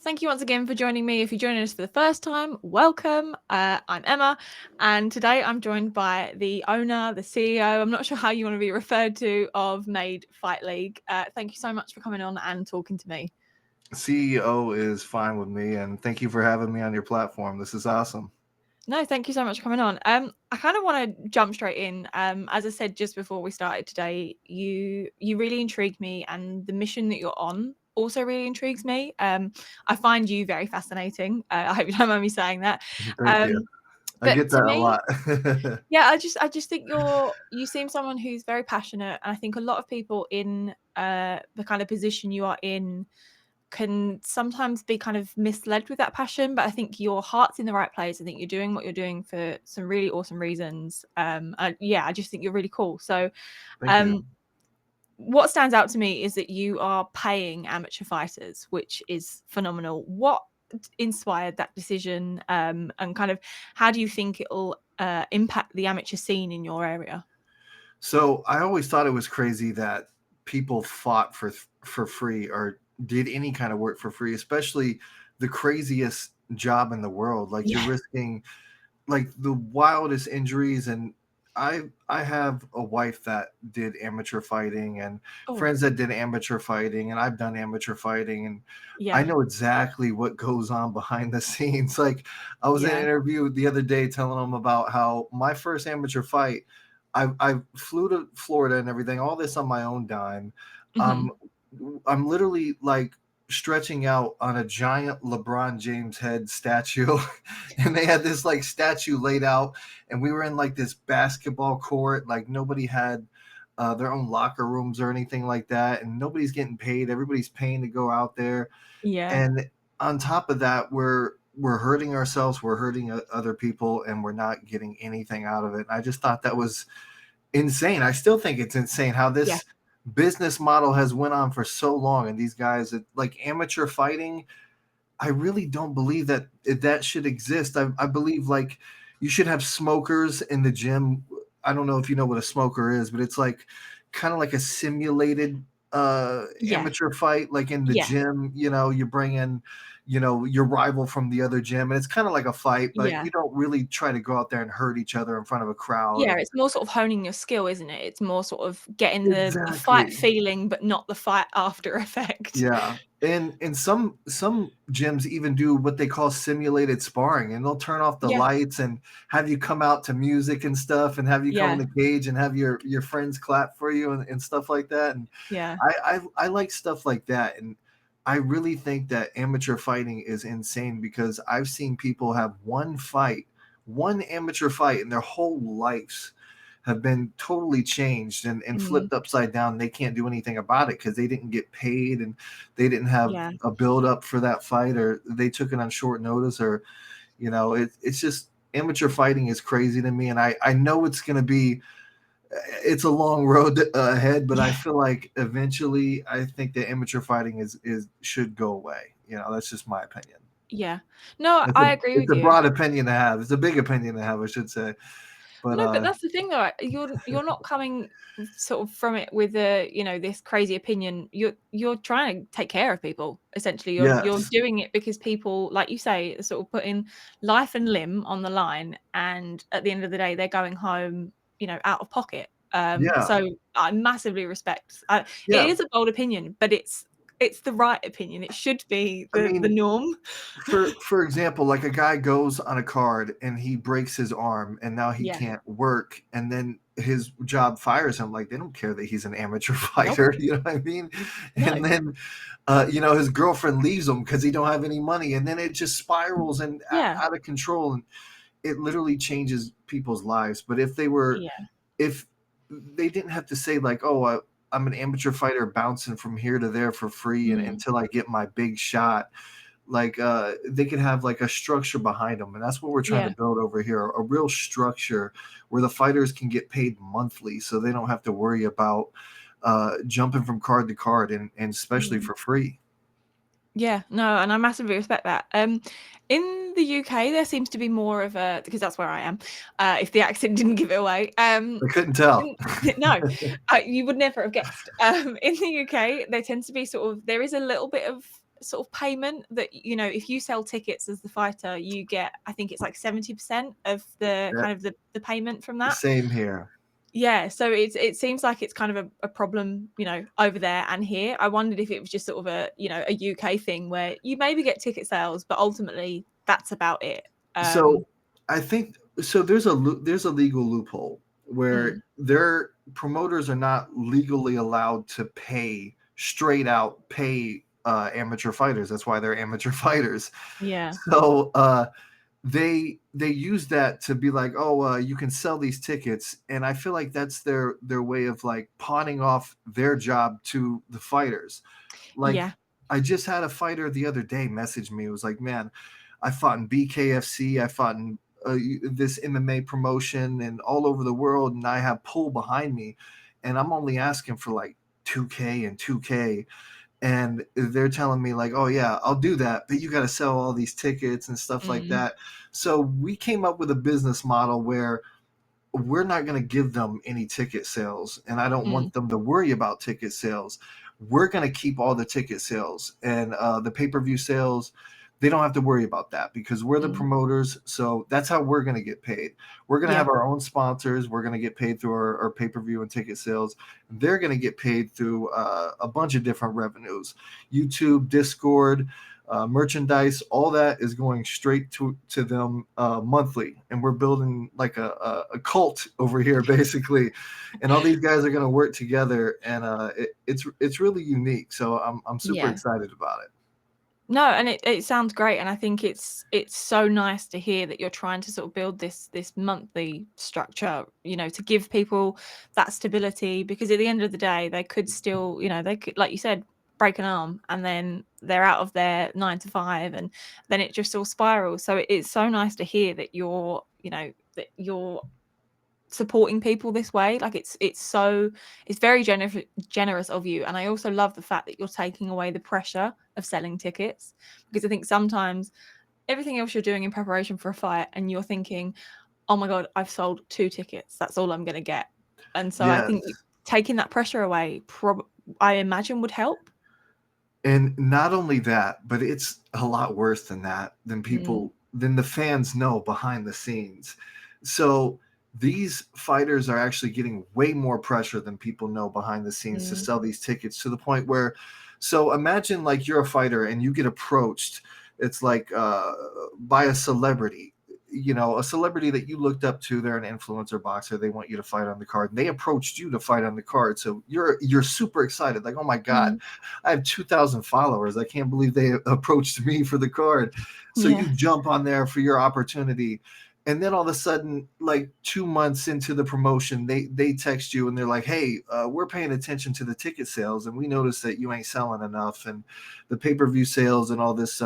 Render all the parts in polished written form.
Thank you once again for joining me. If you're joining us for the first time, welcome. I'm Emma, and today I'm joined by the owner, the CEO, I'm not sure how you want to be referred to, of Made Fight League. Thank you so much for coming on and talking to me. CEO is fine with me, and thank you for having me on your platform. This is awesome. No, thank you so much for coming on. I kind of want to jump straight in. As I said just before we started today, you really intrigued me, and the mission that you're on also really intrigues me. I find you very fascinating. I hope you don't mind me saying that. Thank you. Um, I but get to that a me, lot. yeah, I just think you seem someone who's very passionate, and I think a lot of people in the kind of position you are in can sometimes be kind of misled with that passion, but I think your heart's in the right place. I think you're doing what you're doing for some really awesome reasons. Yeah, I just think you're really cool. So, Thank you. um, what stands out to me is that you are paying amateur fighters, which is phenomenal. What inspired that decision, and kind of how do you think it'll impact the amateur scene in your area? So I always thought it was crazy that people fought for free or did any kind of work for free, especially the craziest job in the world. Like you're Yeah. risking like the wildest injuries. And I have a wife that did amateur fighting and Oh, friends that did amateur fighting, and I've done amateur fighting, and I yeah, know exactly what goes on behind the scenes. Like I was in an yeah. interview the other day telling them about how my first amateur fight, I flew to Florida and everything, all this on my own dime. Hmm. um I'm literally like stretching out on a giant LeBron James head statue. And they had this like statue laid out, and we were in like this basketball court. Like nobody had their own locker rooms or anything like that, and nobody's getting paid. Everybody's paying to go out there. Yeah. And on top of that, we're hurting ourselves, we're hurting other people, and we're not getting anything out of it. And I just thought that was insane. I still think it's insane how Yeah. this business model has went on for so long, and these guys like amateur fighting, I really don't believe that that should exist. I believe like you should have smokers in the gym. I don't know if you know what a smoker is, but it's like kind of like a simulated Yeah. amateur fight. Like in the Yeah. gym, you bring in, your rival from the other gym, and it's kind of like a fight, but Yeah. you don't really try to go out there and hurt each other in front of a crowd. Yeah, And it's more sort of honing your skill, isn't it? It's more sort of getting the fight exactly. feeling, but not the fight after effect. Yeah. And some gyms even do what they call simulated sparring, and they'll turn off the Yeah, lights and have you come out to music and stuff, and have you come in yeah, the cage and have your friends clap for you and stuff like that. And yeah. I like stuff like that. And I really think that amateur fighting is insane because I've seen people have one amateur fight in their whole lives have been totally changed and Mm, flipped upside down. They can't do anything about it because they didn't get paid, and they didn't have yeah, a build up for that fight, or they took it on short notice, or it's just amateur fighting is crazy to me. And I know it's going to be, it's a long road ahead, but I yeah, feel like eventually I think that amateur fighting is should go away. That's just my opinion. yeah. No, It's a I agree it's with a you. broad opinion to have. It's a big opinion to have, I should say. But No, but that's the thing, though. You're not coming sort of from it with this crazy opinion. You're trying to take care of people, essentially. You're yes, doing it because people, like you say, are sort of putting life and limb on the line, and at the end of the day, they're going home, out of pocket. yeah, So I massively respect. It yeah. is a bold opinion, but it's the right opinion. It should be I the mean, norm. for example, like a guy goes on a card and he breaks his arm and now he Yeah. can't work, and then his job fires him. Like they don't care that he's an amateur Nope. fighter, you know what I mean? And No. then his girlfriend leaves him because he don't have any money, and then it just spirals and Yeah. out of control, and it literally changes people's lives. But if they didn't have to say like, oh, I'm an amateur fighter bouncing from here to there for free and Mm, until I get my big shot, like they could have like a structure behind them. And that's what we're trying to yeah. build over here, a real structure where the fighters can get paid monthly, so they don't have to worry about jumping from card to card, and especially Mm. for free. Yeah, no, and I massively respect that. In the UK, there seems to be more of a, because that's where I am. If the accent didn't give it away, I couldn't tell. in, no, you would never have guessed. In the UK, there tends to be sort of there is a little bit of sort of payment that, if you sell tickets as the fighter, you get, I think it's like 70% of the That kind of the payment from that. same here. Yeah, so it seems like it's kind of a problem, over there and here. I wondered if it was just sort of a UK thing where you maybe get ticket sales, but ultimately that's about it. So I think so. There's a legal loophole where Mm, their promoters are not legally allowed to pay straight out pay amateur fighters. That's why they're amateur fighters. yeah. So they use that to be like, oh, you can sell these tickets, and I feel like that's their way of like pawning off their job to the fighters. Like, Yeah. I just had a fighter the other day message me. It was like, man, I fought in BKFC, I fought in this MMA promotion and all over the world, and I have pull behind me, and I'm only asking for like 2K and 2K, and they're telling me like, oh yeah, I'll do that, but you got to sell all these tickets and stuff like Mm, that. So we came up with a business model where we're not going to give them any ticket sales, and I don't mm, want them to worry about ticket sales. We're going to keep all the ticket sales, and the pay-per-view sales, they don't have to worry about that because we're the mm. promoters. So that's how we're going to get paid. We're going to Yeah. have our own sponsors. We're going to get paid through our pay-per-view and ticket sales. They're going to get paid through a bunch of different revenues: YouTube, Discord, merchandise. All that is going straight to them monthly, and we're building like a cult over here basically. And all these guys are going to work together, and it's really unique. So I'm super Yeah. excited about it. No, and it sounds great, and I think it's so nice to hear that you're trying to sort of build this monthly structure, to give people that stability, because at the end of the day, they could still, they could, like you said, break an arm, and then they're out of their 9 to 5, and then it just all spirals. So it's so nice to hear that you're supporting people this way. Like it's very generous of you, and I also love the fact that you're taking away the pressure of selling tickets, because I think sometimes everything else you're doing in preparation for a fight and you're thinking, oh my god, I've sold 2 tickets, that's all I'm going to get. And so I think Yes. taking that pressure away, I imagine, would help. And not only that, but it's a lot worse than that, Mm, than the fans know behind the scenes. So these fighters are actually getting way more pressure than people know behind the scenes to mm, sell these tickets, to the point where, so imagine like you're a fighter and you get approached. It's like by a celebrity, a celebrity that you looked up to. They're an influencer boxer. They want you to fight on the card. And they approached you to fight on the card. So you're super excited. Like, oh my God, mm, I have 2,000 followers. I can't believe they approached me for the card. So yeah. you jump on there for your opportunity. And then all of a sudden, like 2 months into the promotion, they text you and they're like, hey, we're paying attention to the ticket sales, and we noticed that you ain't selling enough, and the pay-per-view sales and all this,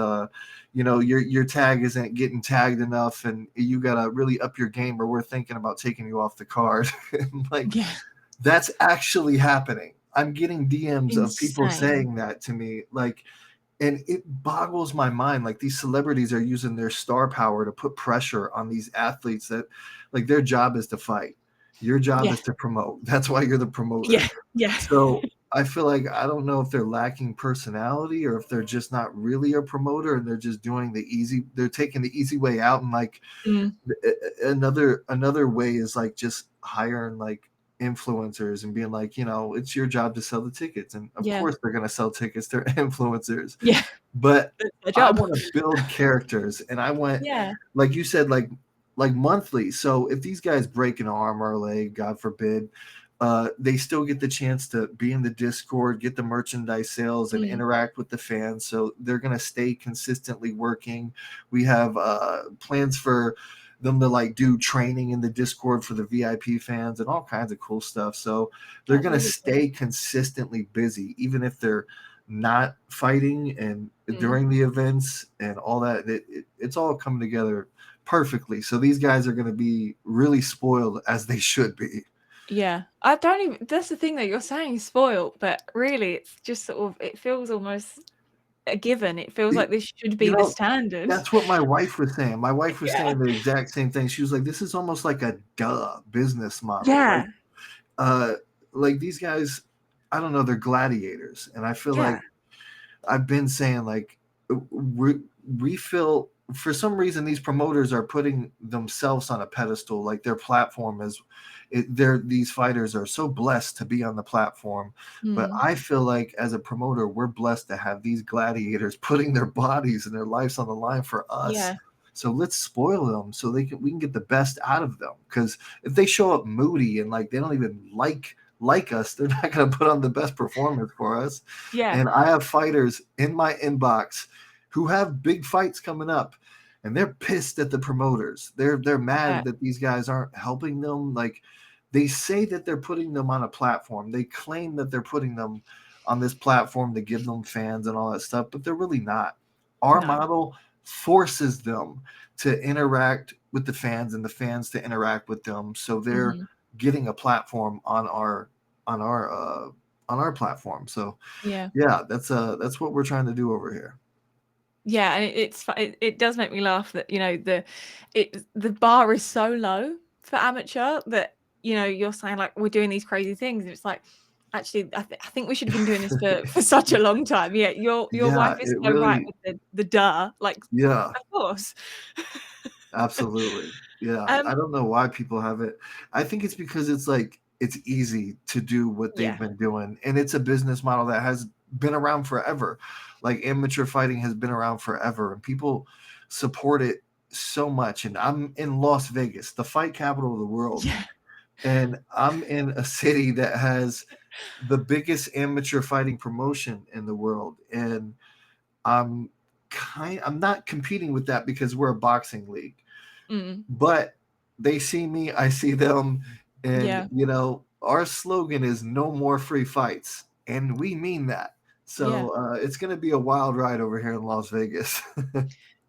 your tag isn't getting tagged enough, and you got to really up your game, or we're thinking about taking you off the card. And like, Yeah. that's actually happening. I'm getting DMs of people Insane. saying that to me, like, and it boggles my mind. Like, these celebrities are using their star power to put pressure on these athletes that, like, their job is to fight. Your job Yeah. is to promote. That's why you're the Yeah. promoter. Yeah. So I feel like, I don't know if they're lacking personality or if they're just not really a promoter and they're just doing they're taking the easy way out. And like, Mm, another way is like just hiring like influencers and being like, it's your job to sell the tickets, and of yeah. course they're going to sell tickets, they're influencers. Yeah. But That's their I job. want to build characters, and I want, Yeah. like you said, like monthly. So if these guys break an arm or a leg, God forbid, they still get the chance to be in the Discord, get the merchandise sales, and Mm, interact with the fans. So they're going to stay consistently working. We have plans for them to like do training in the Discord for the VIP fans and all kinds of cool stuff. So they're that's going to really cool. stay consistently busy, even if they're not fighting, and Mm. during the events and all that. It's all coming together perfectly. So these guys are going to be really spoiled, as they should be. Yeah. I don't even That's the thing that you're saying, spoiled, but really it's just sort of, it feels almost a given. It feels It- like this should you be the know, standard. that's what my wife was saying. My wife was Yeah. saying the exact same thing. She was like, "This is almost like a business model. Yeah. Uh, like these guys, I don't know, they're gladiators, and I feel Yeah. like I've been saying like we feel for some reason these promoters are putting themselves on a pedestal, like their platform is they're these fighters are so blessed to be on the platform. But Mm. I feel like as a promoter we're blessed to have these gladiators putting their bodies and their lives on the line for us. Yeah. So let's spoil them so we can get the best out of them, because if they show up moody and like they don't even like us, they're not going to put on the best performance for us. Yeah. And I have fighters in my inbox who have big fights coming up, and they're pissed at the promoters. They're Yeah. mad that these guys aren't helping them. Like they say that they're putting them on a platform. They claim that they're putting them on this platform to give them fans and all that stuff, but they're really not. Our No. model forces them to interact with the fans and the fans to interact with them. So they're Mhm. getting a platform on our uh on our platform. So Yeah. yeah, that's what we're trying to do over here. Yeah, and it does make me laugh that, the bar is so low for amateur that, you're saying, like, "We're doing these crazy things," and it's like, actually, I think we should have been doing this for such a long time. Yeah, your Yeah, wife is it so right really, with the duh, like, yeah, of course. absolutely. Yeah, I Um, don't know why people have it. I think it's because it's like it's easy to do what they've yeah. been doing, and it's a business model that has been around forever. Like amateur fighting has been around forever, and people support it so much. And I'm in Las Vegas, the fight capital of the world, Yeah. and I'm in a city that has the biggest amateur fighting promotion in the world, and I'm I'm not competing with that because we're a boxing league, Mm. but they see me, I see them, and Yeah. our slogan is no more free fights, and we mean that. Yeah. So it's going to be a wild ride over here in Las Vegas.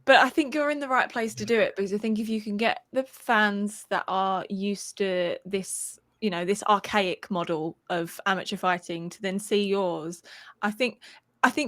But I think you're in the right place to do it, because I think if you can get the fans that are used to this, this archaic model of amateur fighting to then see yours, I think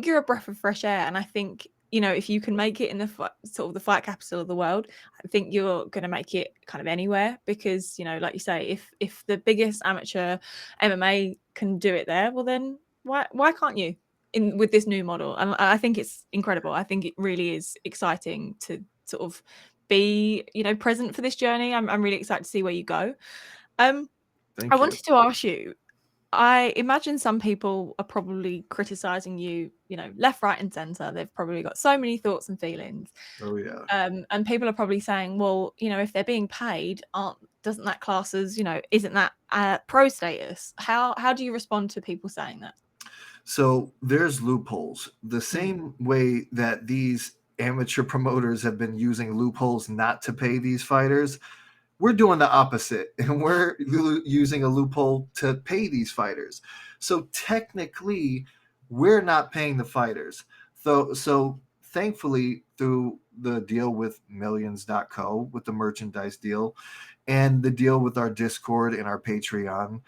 you're a breath of fresh air. And I think, if you can make it in the sort of the fight capital of the world, I think you're going to make it kind of anywhere, because, like you say, if the biggest amateur MMA can do it there, well then why can't you? In with this new model, and I think it's incredible. I think it really is exciting to sort of be, present for this journey. I'm really excited to see where you go. Um, I Thank you. wanted to ask you, I imagine some people are probably criticizing you, left, right, and center. They've probably got so many thoughts and feelings. Oh yeah. And people are probably saying, well, if they're being paid, aren't doesn't that class as, isn't that pro status? How do you respond to people saying that? So there's loopholes. The Mm. same way that these amateur promoters have been using loopholes not to pay these fighters, we're doing the opposite, and we're using a loophole to pay these fighters. So technically, we're not paying the fighters. So thankfully, through the deal with millions.co, with the merchandise deal, and the deal with our Discord and our Patreon,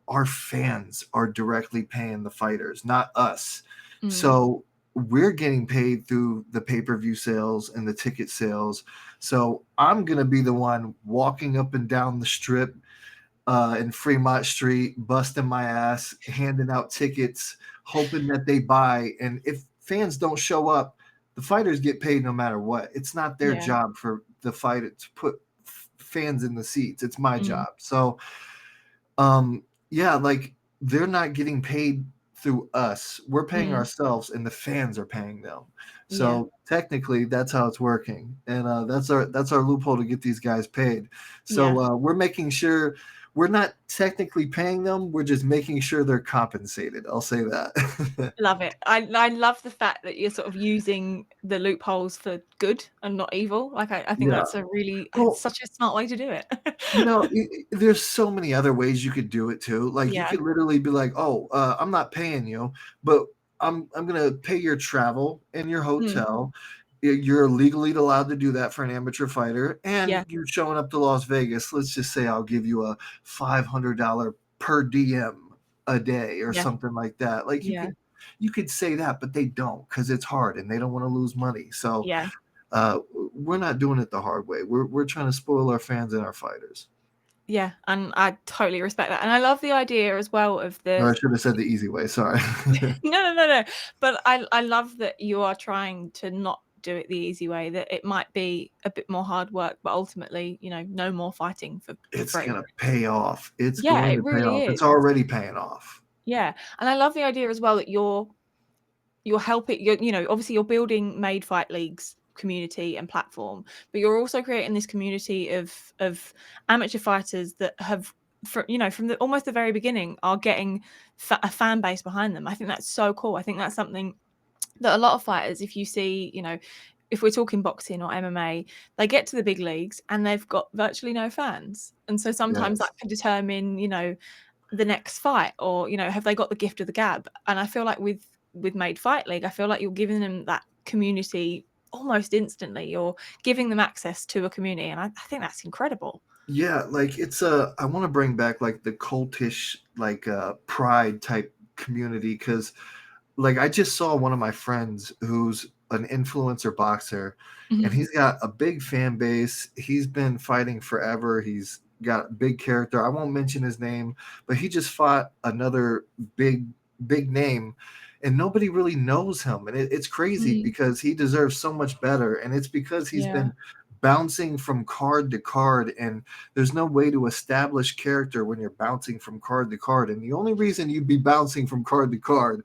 our fans are directly paying the fighters, not us. Mm. So we're getting paid through the pay-per-view sales and the ticket sales. So I'm gonna be the one walking up and down the strip in Fremont Street, busting my ass, handing out tickets, hoping that they buy. And if fans don't show up, the fighters get paid no matter what. It's not their Yeah. job for the fighter to put fans in the seats. It's my Mm. job. So um, yeah, like they're not getting paid through us. We're paying Mm. ourselves, and the fans are paying them. Yeah. So technically, that's how it's working, and that's our loophole to get these guys paid. So Yeah. we're making sure we're not technically paying them. We're just making sure they're compensated. I'll say that. Love it. I love the fact that you're sort of using the loopholes for good and not evil. Like, I think Yeah. that's it's Well, such a smart way to do it. there's so many other ways you could do it too. Like you Yeah. could literally be like, "Oh, I'm not paying you, but I'm gonna pay your travel and your Mm. hotel. You're legally allowed to do that for an amateur fighter, and Yeah. you showing up to Las Vegas. Let's just say I'll give you a $500 per DM a day or Yeah. something like that. Like Yeah. you could say that, but they don't because it's hard and they don't want to lose money. So Yeah. uh, we're not doing it the hard way. We're trying to spoil our fans and our fighters. Yeah, and I totally respect that, and I love the idea as well of Or the I should have said the easy way. Sorry. no. But I love that you are trying to not do it the easy way, that it might be a bit more hard work, but ultimately, no more fighting for It's free. gonna pay off. It's Yeah, going it to pay really off. It's is. already paying off. Yeah, and I love the idea as well that you're helping obviously you're building made fight leagues community and platform, but you're also creating this community of amateur fighters that have from the almost the very beginning are getting a fan base behind them. I think that's so cool. I think that's something that a lot of fighters, if you see, if we're talking boxing or MMA, they get to the big leagues and they've got virtually no fans. And so sometimes that Yes. can determine, the next fight, or have they got the gift of the gab. And I feel like with Made Fight League, I feel like you're giving them that community almost instantly. You're giving them access to a community, and I think that's incredible. Yeah, like it's I want to bring back like the cultish like pride type community, because like I just saw one of my friends who's an influencer boxer, and Mhm. he's got a big fan base. He's been fighting forever. He's got a big character. I won't mention his name, but he just fought another big big name, and nobody really knows him. And it's crazy Mm. because he deserves so much better, and it's because he's Yeah. been bouncing from card to card, and there's no way to establish character when you're bouncing from card to card. And the only reason you'd be bouncing from card to card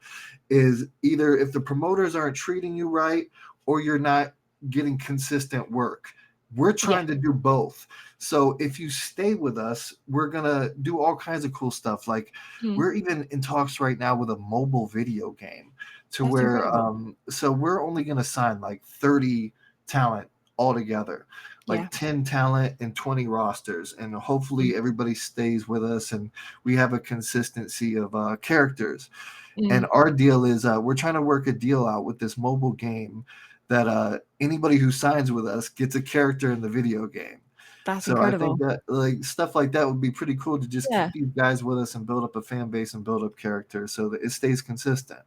is either if the promoters aren't treating you right, or you're not getting consistent work. We're Yeah. trying to do both. So if you stay with us, we're going to do all kinds of cool stuff. Like Mm. we're even in talks right now with a mobile video game to That's where, incredible. so we're only going to sign like 30 talent altogether, like Yeah. 10 talent and 20 rosters. And Mm. hopefully everybody stays with us and we have a consistency of characters. And Mm. our deal is we're trying to work a deal out with this mobile game that anybody who signs with us gets a character in the video game. That's So I think incredible. that like stuff like that would be pretty cool to just Yeah. keep these guys with us and build up a fan base and build up character so that it stays consistent.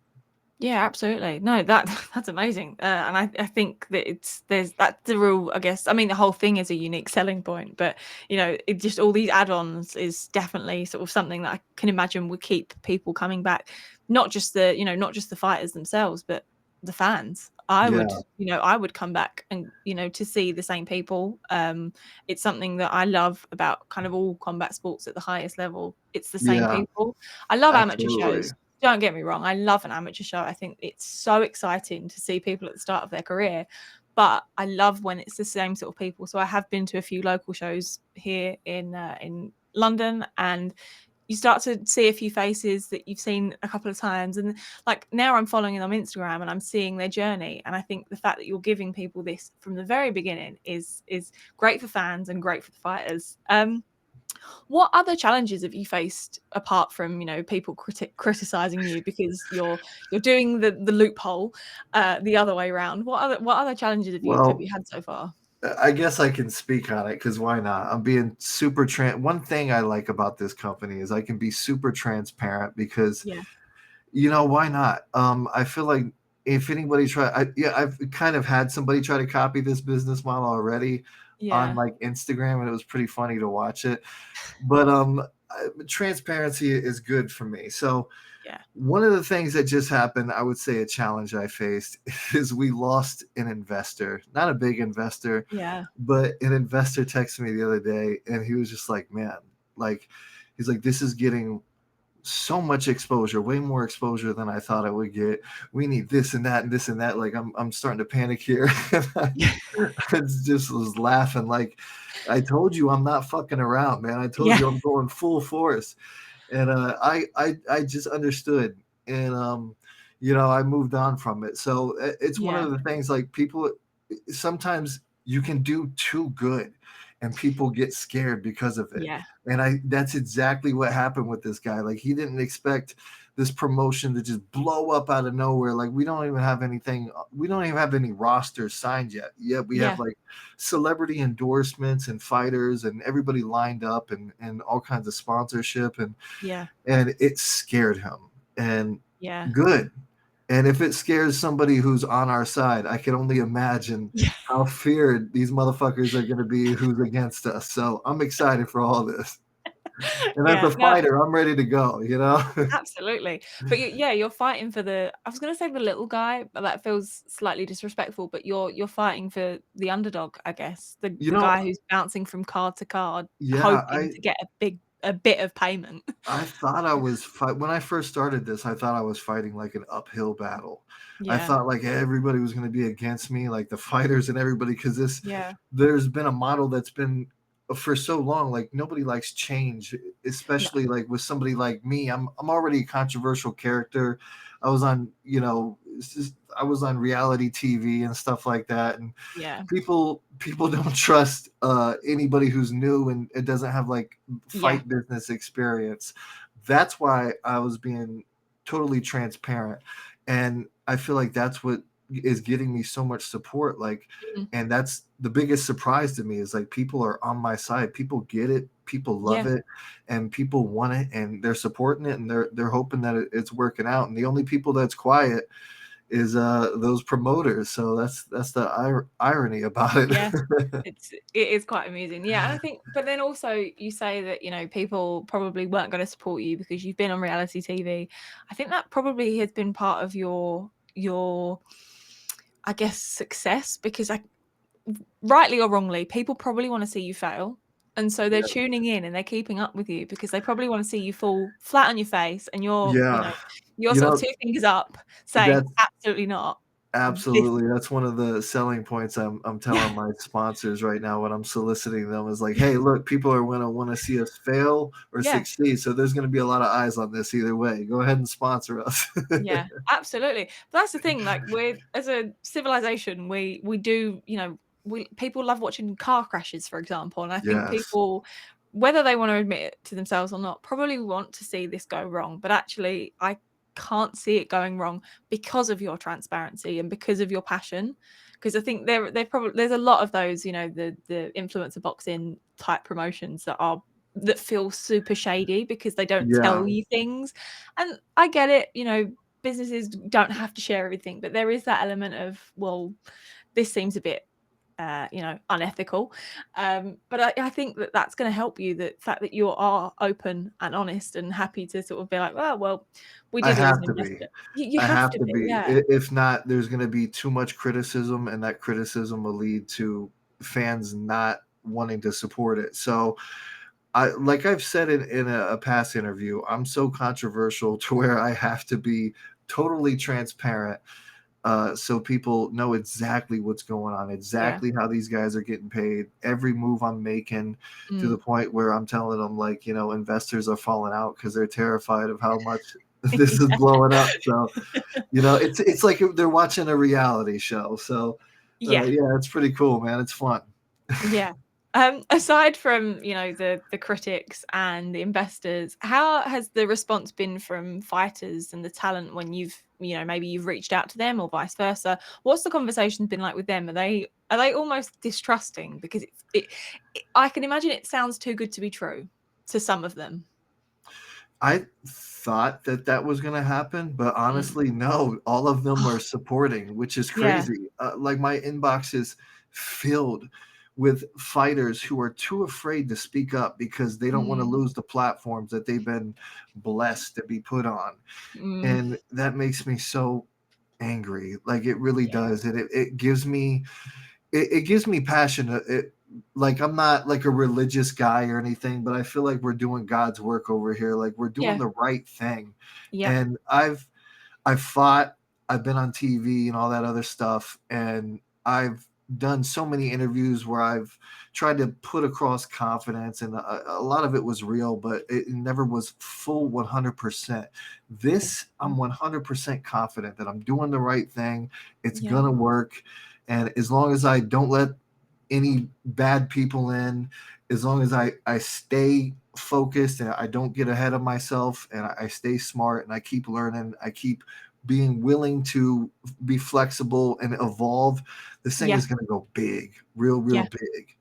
Yeah, absolutely. No, that's amazing. And I think that that's the real, I guess. I mean, the whole thing is a unique selling point, but it just all these add-ons is definitely sort of something that I can imagine would keep people coming back. Not just the fighters themselves, but the fans. Yeah, I would come back and, to see the same people. It's something that I love about kind of all combat sports at the highest level. It's the same yeah, people. I love amateur absolutely. shows. Don't get me wrong, I love an amateur show. I think it's so exciting to see people at the start of their career, but I love when it's the same sort of people. So I have been to a few local shows here in London, and you start to see a few faces that you've seen a couple of times, and like now I'm following them on Instagram and I'm seeing their journey, and I think the fact that you're giving people this from the very beginning is great for fans and great for the fighters. What other challenges have you faced apart from people criticizing you because you're doing the loophole the other way around? What other challenges have Well, you had so far? I guess I can speak on it because why not? I'm being super One thing I like about this company is I can be super transparent because Yeah, why not? I feel like if anybody I've kind of had somebody try to copy this business model already on yeah, like Instagram, and it was pretty funny to watch it. But transparency is good for me. So yeah, one of the things that just happened, I would say a challenge I faced is we lost an investor, not a big investor, yeah, but an investor texted me the other day, and he was just like, man, like, he's like, this is getting so much exposure, way more exposure than I thought I would get. We need this and that and this and that. Like I'm starting to panic here. I just was laughing. Like I told you, I'm not fucking around, man. I told yeah, you I'm going full force. And I just understood, and I moved on from it. So it's one yeah, of the things like people sometimes you can do too good, and people get scared because of it. yeah, And that's exactly what happened with this guy. Like he didn't expect this promotion to just blow up out of nowhere. Like we don't even have anything. We don't even have any rosters signed yet. Yet we have yeah, like celebrity endorsements and fighters and everybody lined up and all kinds of sponsorship, yeah, and it scared him. And yeah, good. And if it scares somebody who's on our side, I can only imagine yeah. how feared these motherfuckers are going to be who's against us. So I'm excited for all this. And as Yeah, a no, fighter, I'm ready to go, you know? absolutely. But yeah, you're fighting for the, I was gonna say the little guy, but that feels slightly disrespectful, but you're fighting for the underdog, I guess. The You the know, guy who's bouncing from card to card, yeah, hoping to get a bit of payment. I thought I was when I first started this, I thought I was fighting like an uphill battle. I Yeah, thought like everybody was going to be against me, like the fighters and everybody, because yeah, there's been a model that's been for so long. Like nobody likes change, no, especially like with somebody like me. I'm already a controversial character. I was on, I was on reality TV and stuff like that, and yeah, people don't trust anybody who's new and it doesn't have like yeah, fight business experience. That's why I was being totally transparent, and I feel like that's what is getting me so much support. Like, mhm, and that's the biggest surprise to me is like people are on my side. People get it, people love yeah. it, and people want it, and they're supporting it, and they're hoping that it's working out. And the only people that's quiet is those promoters. So that's the irony about it. Yeah, it is quite amusing. Yeah, and I think, but then also you say that, people probably weren't gonna support you because you've been on reality TV. I think that probably has been part of your I guess, success, because rightly or wrongly, people probably wanna see you fail, and so they're Yeah, tuning in and they're keeping up with you because they probably wanna see you fall flat on your face and yeah. you're You sort of know, 2 fingers up saying, that's "Absolutely not. This." absolutely, that's one of the selling points I'm telling my sponsors right now when I'm soliciting them is like, "Hey, look, people are gonna wanna see us fail or Yeah. succeed, so there's gonna be a lot of eyes on this either way. Go ahead and sponsor us." Yeah, absolutely. But that's the thing, like, we're as a civilization, we do, we people love watching car crashes, for example, and I think Yes. people, whether they want to admit it to themselves or not, probably want to see this go wrong. But actually, I can't see it going wrong because of your transparency and because of your passion. Because I think there's a lot of those, the influencer boxing type promotions that feel super shady because they don't Yeah. tell you things. And I get it, businesses don't have to share everything, but there is that element of, well, this seems a bit, unethical. But I think that that's going to help you. The fact that you are open and honest and happy to sort of be like, well, we I did lose have an to be. investor. You I have have to to be, be. yeah, If not, there's gonna be too much criticism, and that criticism will lead to fans not wanting to support it. So like I've said in a past interview, I'm so controversial to where I have to be totally transparent, so people know exactly what's going on, yeah, exactly how these guys are getting paid, every move I'm making, to the mm. point where I'm telling them like, investors are falling out because they're terrified of how much this is blowing up. So it's like they're watching a reality show. So Yeah, yeah, it's pretty cool, man. It's fun. yeah. Aside from, the critics and the investors, how has the response been from fighters and the talent when maybe you've reached out to them or vice versa? What's the conversation been like with them? Are they almost distrusting? Because I can imagine it sounds too good to be true to some of them. I thought that that was going to happen, but Mm. honestly, no. All of them Oh, were supporting, which is yeah. crazy. Like my inbox is filled with fighters who are too afraid to speak up because they don't want to Mm, lose the platforms that they've been blessed to be put on. mm, And that makes me so angry. Like it really yeah. does. It gives me it gives me passion. Like I'm not like a religious guy or anything, but I feel like we're doing God's work over here. Like we're doing Yeah. the right thing. Yep. And I've fought, I've been on TV and all that other stuff, and I've done so many interviews where I've tried to put across confidence, and a lot of it was real, but it never was full 100%. This, I'm Mm, 100% confident that I'm doing the right thing. It's yeah. gonna work, and as long as I don't let any bad people in, as long as I stay focused and I don't get ahead of myself and I stay smart and I keep learning, I keep being willing to be flexible and evolve, this thing Yeah. is going to go big, real Yeah. big.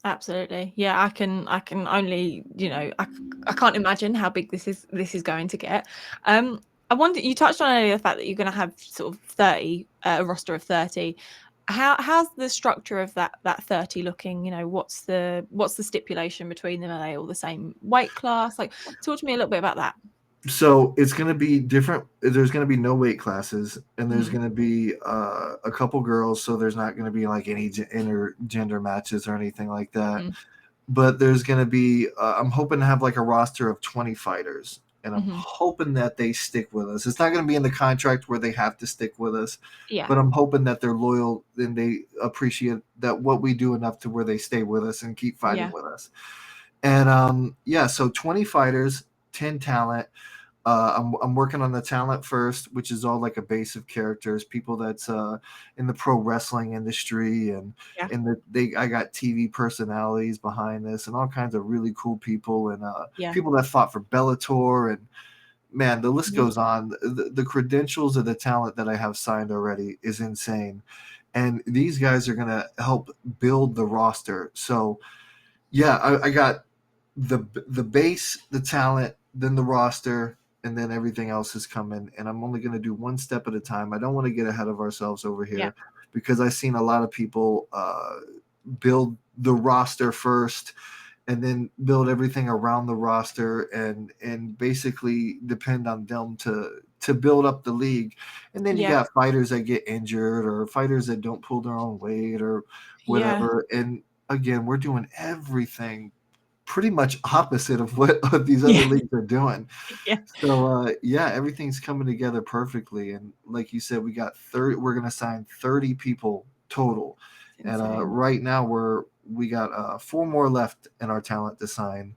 Absolutely. Yeah, I can only, I can't imagine how big this is going to get. I wonder, you touched on earlier the fact that you're going to have sort of 30, a roster of 30. How's the structure of that 30 looking? You know, what's the stipulation between them? Are they all the same weight class? Like, talk to me a little bit about that. So it's going to be different. There's going to be no weight classes, and there's Mhm, going to be a couple girls. So there's not going to be like any intergender matches or anything like that. mhm, But there's going to be. I'm hoping to have like a roster of 20 fighters, and I'm mhm. hoping that they stick with us. It's not going to be in the contract where they have to stick with us, Yeah, but I'm hoping that they're loyal and they appreciate that what we do enough to where they stay with us and keep fighting yeah, with us. And yeah, so 20 fighters, 10 talent. I'm working on the talent first, which is all like a base of characters, people that's in the pro wrestling industry, and yeah, I got TV personalities behind this, and all kinds of really cool people, and yeah. people that fought for Bellator, and man, the list Mhm. goes on. The credentials of the talent that I have signed already is insane, and these guys are gonna help build the roster. So yeah, I got the base, the talent, then the roster, and then everything else is coming. And I'm only going to do one step at a time. I don't want to get ahead of ourselves over Yeah, here because I've seen a lot of people build the roster first and then build everything around the roster and basically depend on them to build up the league. And then you yeah, got fighters that get injured or fighters that don't pull their own weight or yeah, whatever. And again, we're doing everything pretty much opposite of what these other yeah, leagues are doing. yeah. So yeah, everything's coming together perfectly. And like you said, we got 30. We're gonna sign 30 people total. It's And insane. right now we got four more left in our talent to sign,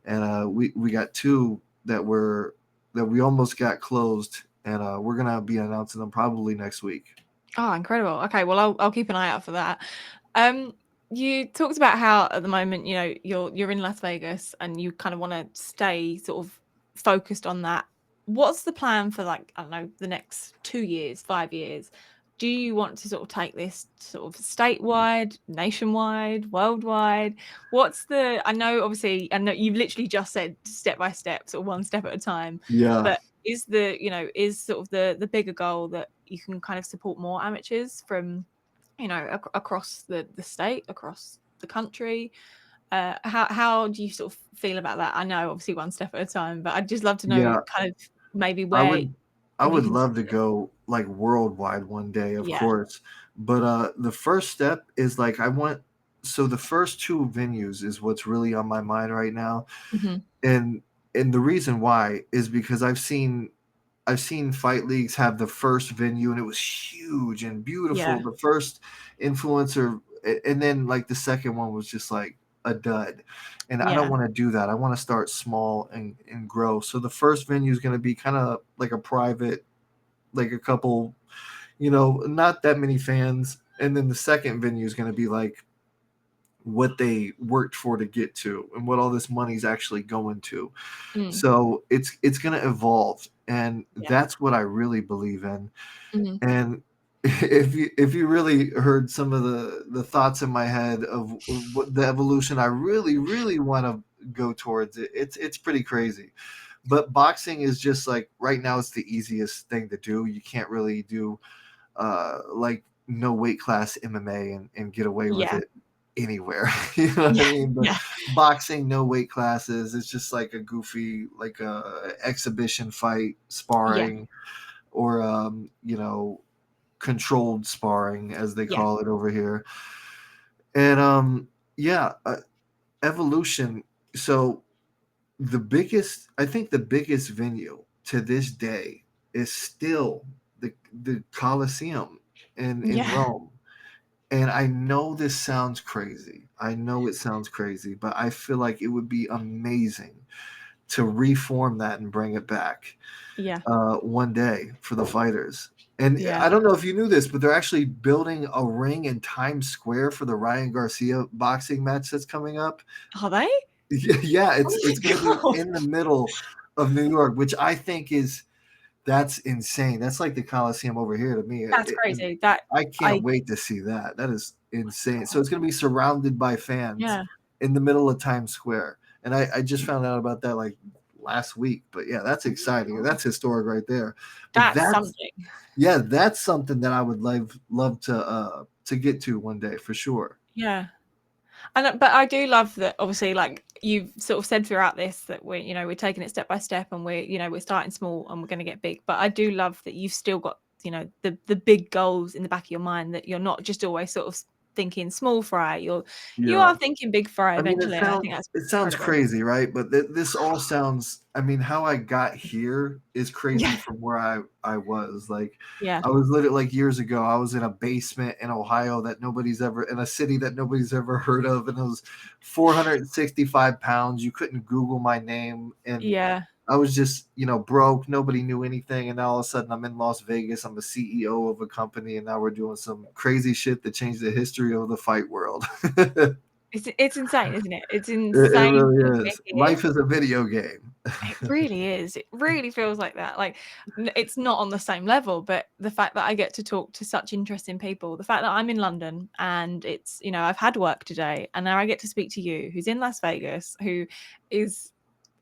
and we got two that we almost got closed, and we're gonna be announcing them probably next week. Oh, incredible. Okay, well, I'll keep an eye out for that. Um, you talked about how at the moment, you know, you're in Las Vegas and you kind of want to stay sort of focused on that. What's the plan for, like, I don't know, the next 2 years, 5 years? Do you want to sort of take this sort of statewide, nationwide, worldwide? I know obviously, I know you've literally just said step by step, sort of one step at a time, Yeah, but is sort of the bigger goal that you can kind of support more amateurs from, across the state, across the country? How do you sort of feel about that? I know obviously one step at a time, but I'd just love to know yeah. kind of maybe I where would I you would can see love to it. go like worldwide one day, of Yeah. course. But the first step is like I want so the first two venues is what's really on my mind right now. Mhm. And the reason why is because I've seen fight leagues have the first venue and it was huge and beautiful. Yeah. The first influencer, and then like the second one was just like a dud. And I don't Yeah. want to do that. I want to start small and grow. So the first venue is going to be kind of like a private, like a couple, not that many fans. And then the second venue is going to be like what they worked for to get to and what all this money's actually going to. Mm. So it's going to evolve, and Yeah. that's what I really believe in. Mhm. And if you really heard some of the thoughts in my head of what the evolution I really want to go towards, it's pretty crazy. But boxing is just like right now it's the easiest thing to do. You can't really do like no weight class MMA and get away with Yeah. it anywhere. You know what I Yeah. mean? But Yeah. boxing, no weight classes. It's just like a goofy, like a exhibition fight, Yeah. sparring, or controlled sparring as they Yeah. call it over here. And yeah, evolution. So I think the biggest venue to this day is still the Colosseum in Yeah. Rome. And I know this sounds crazy. I know it sounds crazy, but I feel like it would be amazing to reform that and bring it back Yeah. one day for the fighters. And Yeah. I don't know if you knew this, but they're actually building a ring in Times Square for the Ryan Garcia boxing match that's coming up. Are they? Yeah, Oh it's my going to be god. in the middle of New York, which I think that's insane. That's like the Coliseum over here to me. That's crazy. That I can't I wait to see that. That is insane. So it's going to be surrounded by fans Yeah. in the middle of Times Square. And I just found out about that like last week. But yeah, that's exciting. That's historic right there. But That's something. yeah, that's something that I would love to get to one day for sure. Yeah. And but I do love that obviously like you've sort of said throughout this that we're taking it step by step and we're starting small and we're going to get big. But I do love that you've still got, the big goals in the back of your mind, that you're not just always sort of thinking small fry. You Yeah. are thinking big fry I mean, eventually. And I think that's it sounds incredible. crazy, right? But this all sounds. I mean, how I got here is crazy Yeah. from where I was. Like, Yeah. I was literally like years ago. I was in a basement in Ohio that nobody's ever in a city that nobody's ever heard of, and it was 465 pounds. You couldn't Google my name, and Yeah. I was just, broke. Nobody knew anything. And now all of a sudden I'm in Las Vegas. I'm a CEO of a company. And now we're doing some crazy shit that changed the history of the fight world. it It's insane, isn't it? It's insane that really we're is. here. Life is a video game. It really is. It really feels like that. Like it's not on the same level, but the fact that I get to talk to such interesting people, the fact that I'm in London and it's, I've had work today and now I get to speak to you, who's in Las Vegas, who is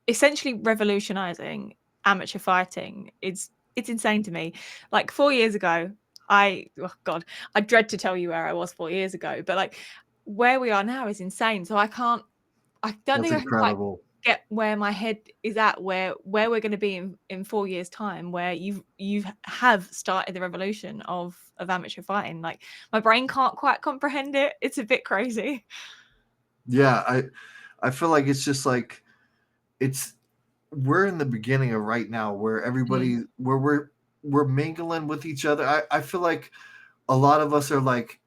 essentially revolutionizing amateur fighting. It's insane to me. Like 4 years ago, oh God, I dread to tell you where I was 4 years ago, but like where we are now is insane. So I don't That's think I can quite incredible. get where my head is at, where we're going to be in 4 years' time, where you have started the revolution of amateur fighting. Like my brain can't quite comprehend it. It's a bit crazy. Yeah. I feel like it's just like, it's, we're in the beginning of right now where Mm, where we're mingling with each other. I feel like a lot of us are like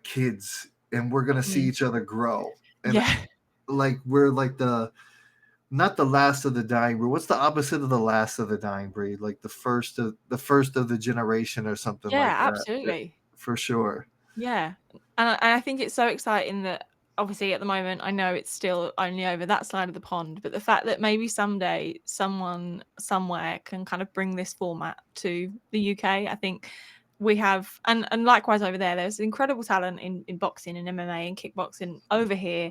kids and we're going to see mm. each other grow. And Yeah, like we're like not the last of the dying breed. What's the opposite of the last of the dying breed? Like the first of the generation or something yeah, like that. absolutely. For sure. Yeah, and I think it's so exciting that obviously at the moment I know it's still only over that side of the pond, but the fact that maybe someday someone somewhere can kind of bring this format to the UK, I think we have, and likewise over there, there's incredible talent in boxing and MMA and kickboxing over here,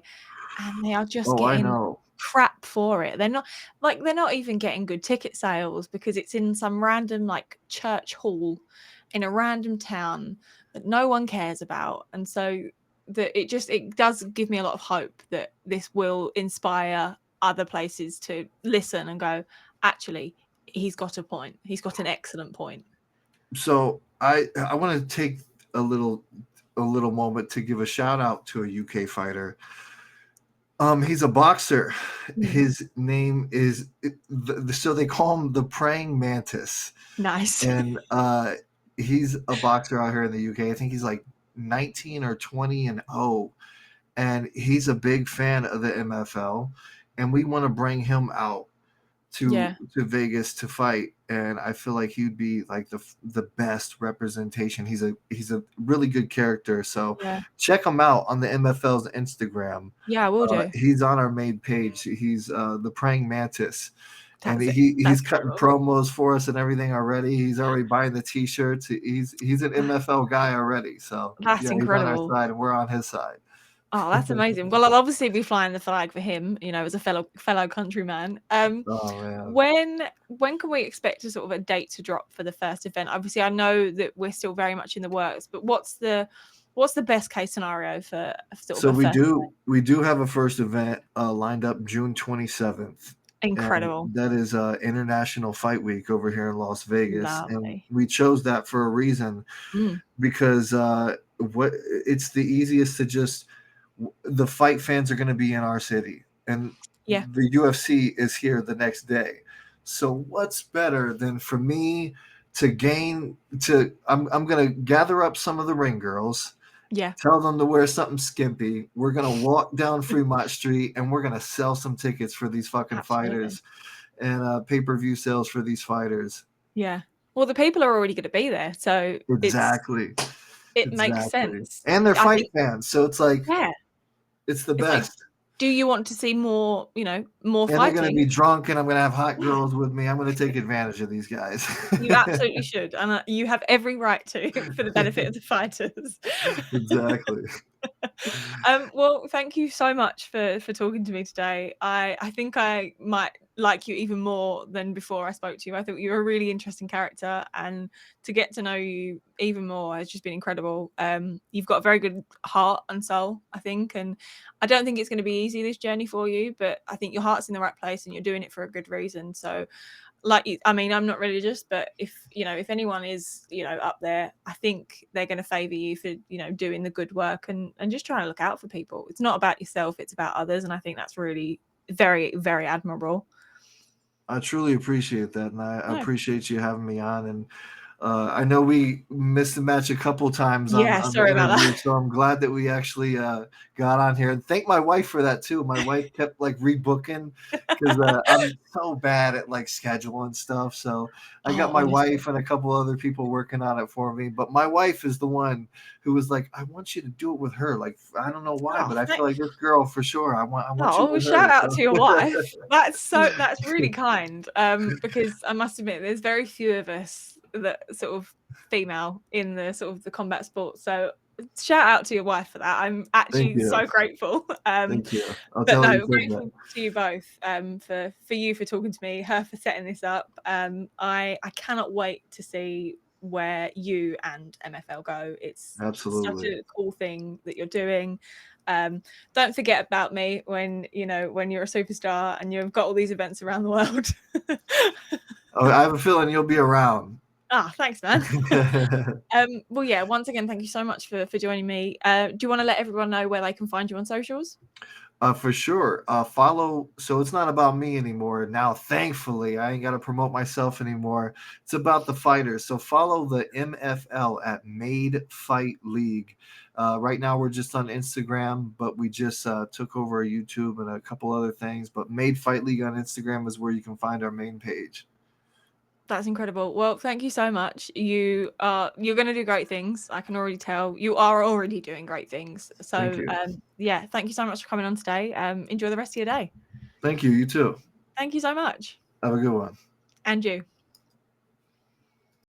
and they are just Oh, I getting know. crap for it. They're not even getting good ticket sales because it's in some random like church hall in a random town that no one cares about. And so it does give me a lot of hope that this will inspire other places to listen and go, actually, he's got a point. He's got an excellent point. So I want to take a little moment to give a shout out to a UK fighter. He's a boxer. Mm, His name is so they call him the praying mantis, nice. and he's a boxer out here in the UK. I think he's like 19 or 20 and 0, and he's a big fan of the MFL, and we want to bring him out Yeah, to Vegas to fight, and I feel like he'd be like the best representation. He's a really good character, so yeah, check him out on the MFL's Instagram. yeah. I will do. He's on our main page. He's the praying mantis, and That's it. he's That's cutting incredible. promos for us and everything already. He's already buying the t-shirts. He's an MFL guy already. So That's yeah, he's on our incredible. side and we're on his side. Oh, that's amazing. Well, I'll obviously be flying the flag for him, as a fellow countryman. Oh man. When can we expect a sort of a date to drop for the first event? Obviously, I know that we're still very much in the works, but what's the best case scenario for sort of So a first we do have a first event lined up June 27th, and incredible, that is International Fight Week over here in Las Vegas, and lovely. we chose that for a reason Mm, because what it's the easiest to just the fight fans are going to be in our city, and yeah, the UFC is here the next day. So what's better than for me to gain to I'm going to gather up some of the ring girls, yeah, tell them to wear something skimpy. We're gonna walk down Fremont Street and we're gonna sell some tickets for these fucking absolutely, fighters and pay-per-view sales for these fighters. yeah. Well, the people are already going to be there, so Exactly, it makes exactly. sense. And they're I fight think, fans, so it's like yeah, it's the it's like, best. do you want to see more, more And they're gonna fighting? be drunk, and I'm gonna have hot Yeah. girls with me. I'm gonna take advantage of these guys. You absolutely should, and, you have every right to for the benefit of the fighters. Exactly. Well, thank you so much for talking to me today. I think I might like you even more than before I spoke to you. I thought you were a really interesting character, and to get to know you even more has just been incredible. You've got a very good heart and soul, I think, and I don't think it's going to be easy, this journey for you, but I think your heart's in the right place and you're doing it for a good reason. So, I mean, I'm not religious, but if anyone is, up there, I think they're going to favor you for, doing the good work and just trying to look out for people. It's not about yourself, it's about others, and I think that's really very, very admirable. I truly appreciate that, and I No. appreciate you having me on. And I know we missed the match a couple times Yeah, on the sorry about interview, that. so I'm glad that we actually got on here. And thank my wife for that too. My wife kept like rebooking because I'm so bad at like scheduling stuff. So I got Oh, my honestly. wife and a couple other people working on it for me. But my wife is the one who was like, "I want you to do it with her." Like I don't know why, Oh, but I feel like this girl for sure. I want you oh, well, with shout her. out So to your wife. That's really kind. Because I must admit, there's very few of us that sort of female in the sort of the combat sport. So shout out to your wife for that. I'm thank actually you. so grateful. Thank you. I'll But tell no, her you said that. grateful to you both. For you for talking to me, her for setting this up. I cannot wait to see where you and MFL go. It's such Absolutely. a cool thing that you're doing. Don't forget about me when you're a superstar and you've got all these events around the world. Oh, I have a feeling you'll be around. Thanks, man. Well, yeah. Once again, thank you so much for joining me. Do you want to let everyone know where they can find you on socials? For sure. Follow. So it's not about me anymore. Now, thankfully, I ain't got to promote myself anymore. It's about the fighters. So follow the MFL at Made Fight League. Right now, we're just on Instagram, but we just took over YouTube and a couple other things. But Made Fight League on Instagram is where you can find our main page. That's incredible. Well, thank you so much. You're going to do great things. I can already tell. You are already doing great things. Thank So, you. yeah, thank you so much for coming on today. Enjoy the rest of your day. Thank you. You too. Thank you so much. Have a good one. And you.